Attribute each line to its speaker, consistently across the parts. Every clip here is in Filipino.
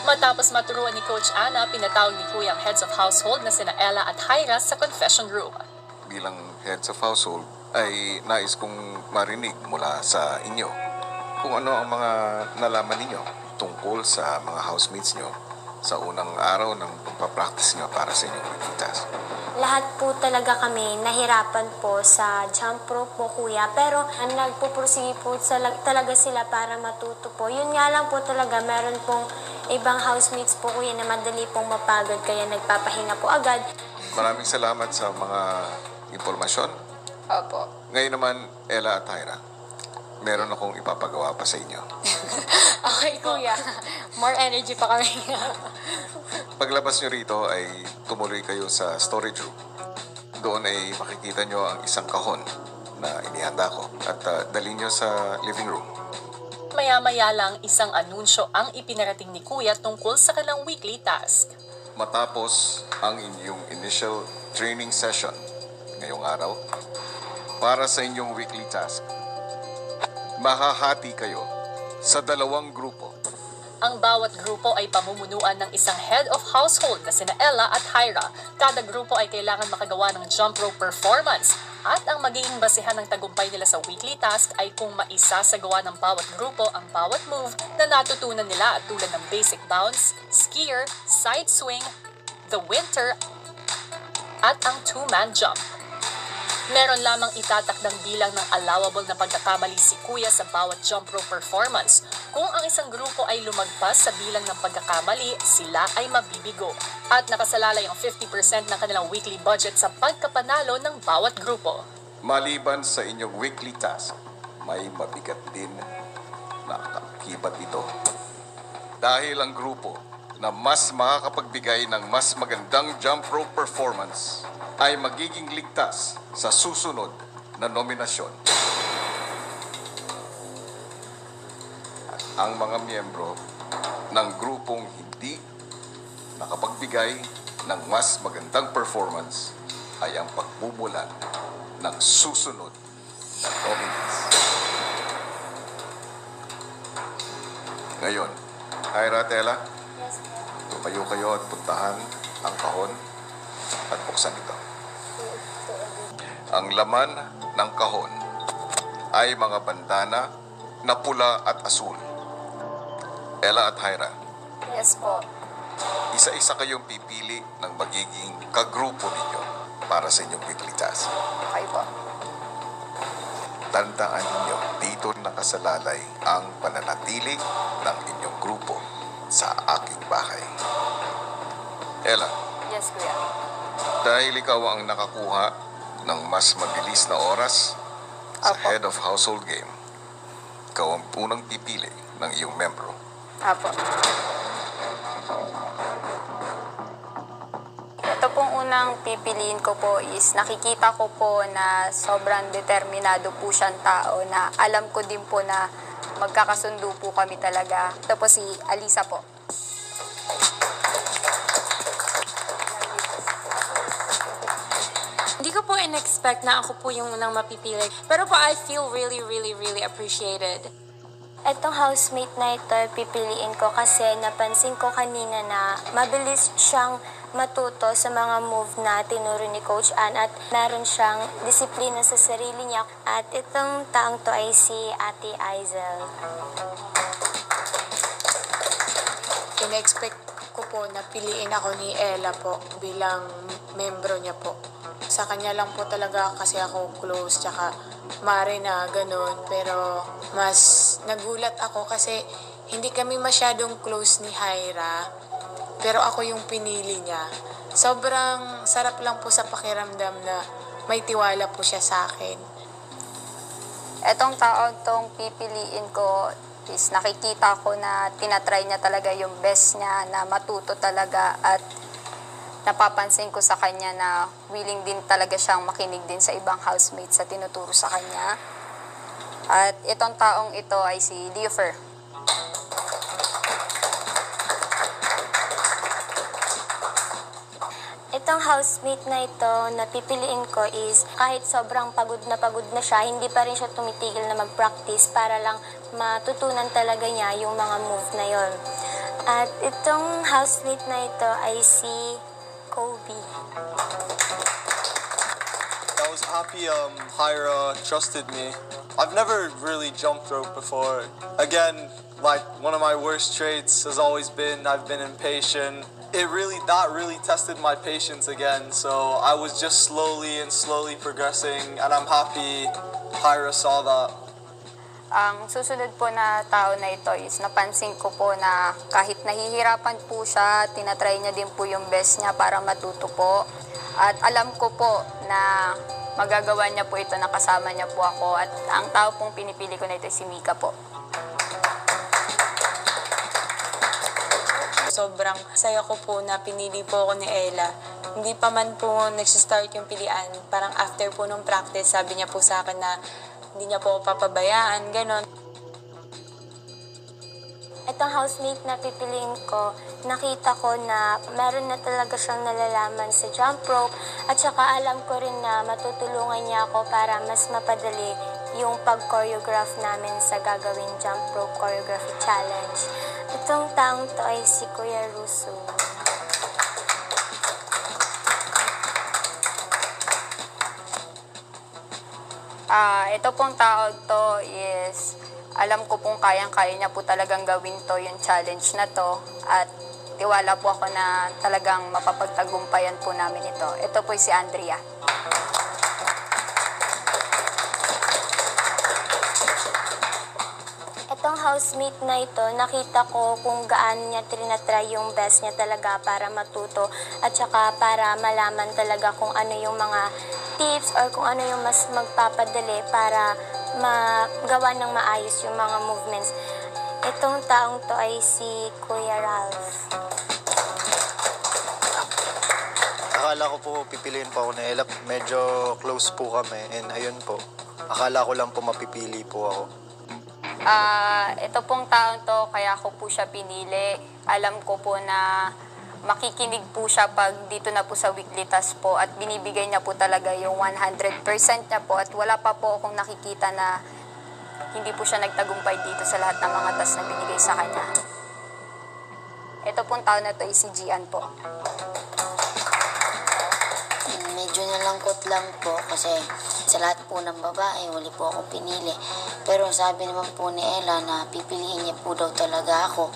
Speaker 1: Matapos maturuan ni Coach Ana, pinatawag ni Kuya ang heads of household na sina Ella at Hyra sa confession room.
Speaker 2: Bilang heads of household ay nais kong marinig mula sa inyo kung ano ang mga nalaman ninyo tungkol sa mga housemates nyo sa unang araw ng pagpapractice nyo para sa inyong weekly task.
Speaker 3: Lahat po talaga kami nahirapan po sa jump rope po, kuya. Pero nagpupursige po talaga sila para matuto po. Yun nga lang po talaga, meron pong ibang housemates po, kuya, na madali pong mapagod kaya nagpapahinga po agad.
Speaker 2: Maraming salamat sa mga impormasyon.
Speaker 4: Opo.
Speaker 2: Ngayon naman, Ella at Hyra, meron akong ipapagawa pa sa inyo.
Speaker 4: Okay, kuya. More energy pa kami.
Speaker 2: Paglabas nyo rito ay tumuloy kayo sa storage room. Doon ay makikita nyo ang isang kahon na inihanda ko at dalhin nyo sa living room.
Speaker 1: Maya-maya lang isang anunsyo ang ipinarating ni Kuya tungkol sa kanilang weekly task.
Speaker 2: Matapos ang inyong initial training session ngayong araw, para sa inyong weekly task, mahahati kayo sa 2 grupo.
Speaker 1: Ang bawat grupo ay pamumunuan ng isang head of household na sina Ella at Hyra. Kada grupo ay kailangan makagawa ng jump rope performance. At ang magiging basihan ng tagumpay nila sa weekly task ay kung maisasagawa ng bawat grupo ang bawat move na natutunan nila tulad ng basic bounce, skier, side swing, the winter, at ang two-man jump. Meron lamang itatakdang bilang ng allowable na pagkakamali si Kuya sa bawat jump rope performance. Kung ang isang grupo ay lumagpas sa bilang ng pagkakamali, sila ay mabibigo. At nakasalalay ang 50% ng kanilang weekly budget sa pagkapanalo ng bawat grupo.
Speaker 2: Maliban sa inyong weekly task, may mabigat din na kakibat ito. Dahil ang grupo na mas makakapagbigay ng mas magandang jump rope performance ay magiging ligtas sa susunod na nominasyon. Ang mga miyembro ng grupong hindi nakapagbigay ng mas magandang performance ay ang pagbubulan ng susunod na nominees. Ngayon, Hyra at Ella, tumayo kayo at puntahan ang kahon at buksan ito. Ang laman ng kahon ay mga bandana na pula at asul. Ella at Hyra,
Speaker 4: Yes po.
Speaker 2: isa-isa kayong pipili ng magiging kagrupo ninyo para sa inyong weekly task.
Speaker 4: Okay po.
Speaker 2: Tandaan ninyo, dito nakasalalay ang pananatili ng inyong grupo sa aking bahay. Ella,
Speaker 4: Yes, kuya.
Speaker 2: dahil ikaw ang nakakuha ng mas mabilis na oras sa
Speaker 4: Apo.
Speaker 2: head of household game, ikaw ang unang pipili ng iyong membro.
Speaker 4: Apo. Ito pong unang pipiliin ko po is nakikita ko po na sobrang determinado po siyang tao na alam ko din po na magkakasundo po kami talaga. Ito po si Alisa po.
Speaker 5: Hindi ko po in-expect na ako po yung unang mapipili. Pero po, I feel really, really, really appreciated.
Speaker 3: Etong housemate na ito, pipiliin ko kasi napansin ko kanina na mabilis siyang matuto sa mga move na tinuro ni Coach Ann at meron siyang disiplina sa sarili niya. At itong taong to ay si Ate Aizel.
Speaker 5: In-expect ko po na piliin ako ni Ella po bilang membro niya po. Sa kanya lang po talaga kasi ako close, tsaka mare na ganun. Pero mas nagulat ako kasi hindi kami masyadong close ni Hyra. Pero ako yung pinili niya. Sobrang sarap lang po sa pakiramdam na may tiwala po siya sa akin.
Speaker 4: Etong taong tong pipiliin ko is nakikita ko na tinatry niya talaga yung best niya na matuto talaga at napapansin ko sa kanya na willing din talaga siyang makinig din sa ibang housemates sa tinuturo sa kanya. At itong taong ito ay si Leofer.
Speaker 3: Itong housemate na ito na pipiliin ko is kahit sobrang pagod na siya, hindi pa rin siya tumitigil na mag-practice para lang matutunan talaga niya yung mga move na yon. At itong housemate na ito ay si Kobe.
Speaker 6: I was happy Hyra trusted me. I've never really jumped rope before. Again, like one of my worst traits has always been I've been impatient. That really tested my patience again. So I was just slowly progressing, and I'm happy Hyra saw that.
Speaker 4: Ang susunod po na tao na ito is napansin ko po na kahit nahihirapan po siya, tinatry niya din po yung best niya para matuto po. At alam ko po na magagawa niya po ito, nakasama niya po ako. At ang tao pong pinipili ko na ito si Mika po.
Speaker 5: Sobrang saya ko po na pinili po ako ni Ella. Hindi pa man po nagsistart yung pilian. Parang after po nung practice, sabi niya po sa akin na hindi niya po ako papabayaan, ganon.
Speaker 3: Itong housemate na pipiliin ko, nakita ko na meron na talaga siyang nalalaman sa jump rope at saka alam ko rin na matutulungan niya ako para mas mapadali yung pag-choreograph namin sa gagawing jump rope choreography challenge. Itong taong to ay si Kuya Russo.
Speaker 4: Ito pong tao to is alam ko pong kayang-kaya niya po talagang gawin to, yung challenge na to. At tiwala po ako na talagang mapapagtagumpayan po namin ito. Ito po si Andrea.
Speaker 3: Itong housemate na ito, nakita ko kung gaano niya trinatry yung best niya talaga para matuto at saka para malaman talaga kung ano yung mga tips or kung ano yung mas magpapadali para magawa ng maayos yung mga movements. Itong taong to ay si Kuya Ralph.
Speaker 7: Akala ko po pipiliin po ako ni Ella. Medyo close po kami and ayun po. Akala ko lang po mapipili po ako.
Speaker 4: Ito pong taon to, kaya ko po siya pinili. Alam ko po na makikinig po siya pag dito na po sa weekly task po at binibigay niya po talaga yung 100% niya po at wala pa po akong nakikita na hindi po siya nagtagumpay dito sa lahat ng mga task na binigay sa kanya. Ito pong taon na to ay si Gian po.
Speaker 8: Medyo nalangkot lang po kasi sa lahat po ng babae, wali po akong pinili. Pero sabi naman po ni Ella na pipiliin niya po daw talaga ako.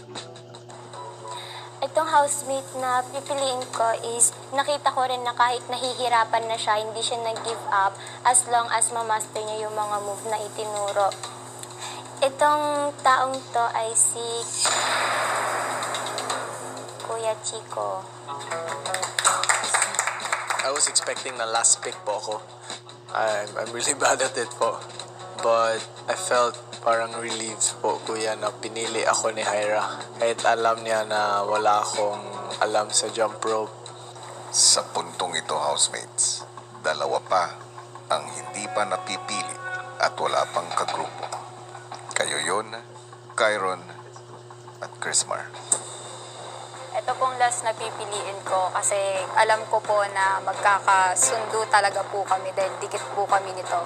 Speaker 3: Itong housemate na pipiliin ko is nakita ko rin na kahit nahihirapan na siya, hindi siya nag-give up as long as ma-master niya yung mga move na itinuro. Itong taong to ay si Kuya Chico.
Speaker 9: I was expecting na last pick po ako. I'm really bad at it po. But I felt parang relieved po, kuya, na pinili ako ni Hyra. Kahit alam niya na wala akong alam sa jump rope.
Speaker 2: Sa puntong ito, housemates, dalawa pa ang hindi pa napipili at wala pang kagrupo. Kayo yun, Kyron at Chrismar.
Speaker 4: Ito pong last na pipiliin ko kasi alam ko po na magkakasundo talaga po kami dahil dikit po kami nito.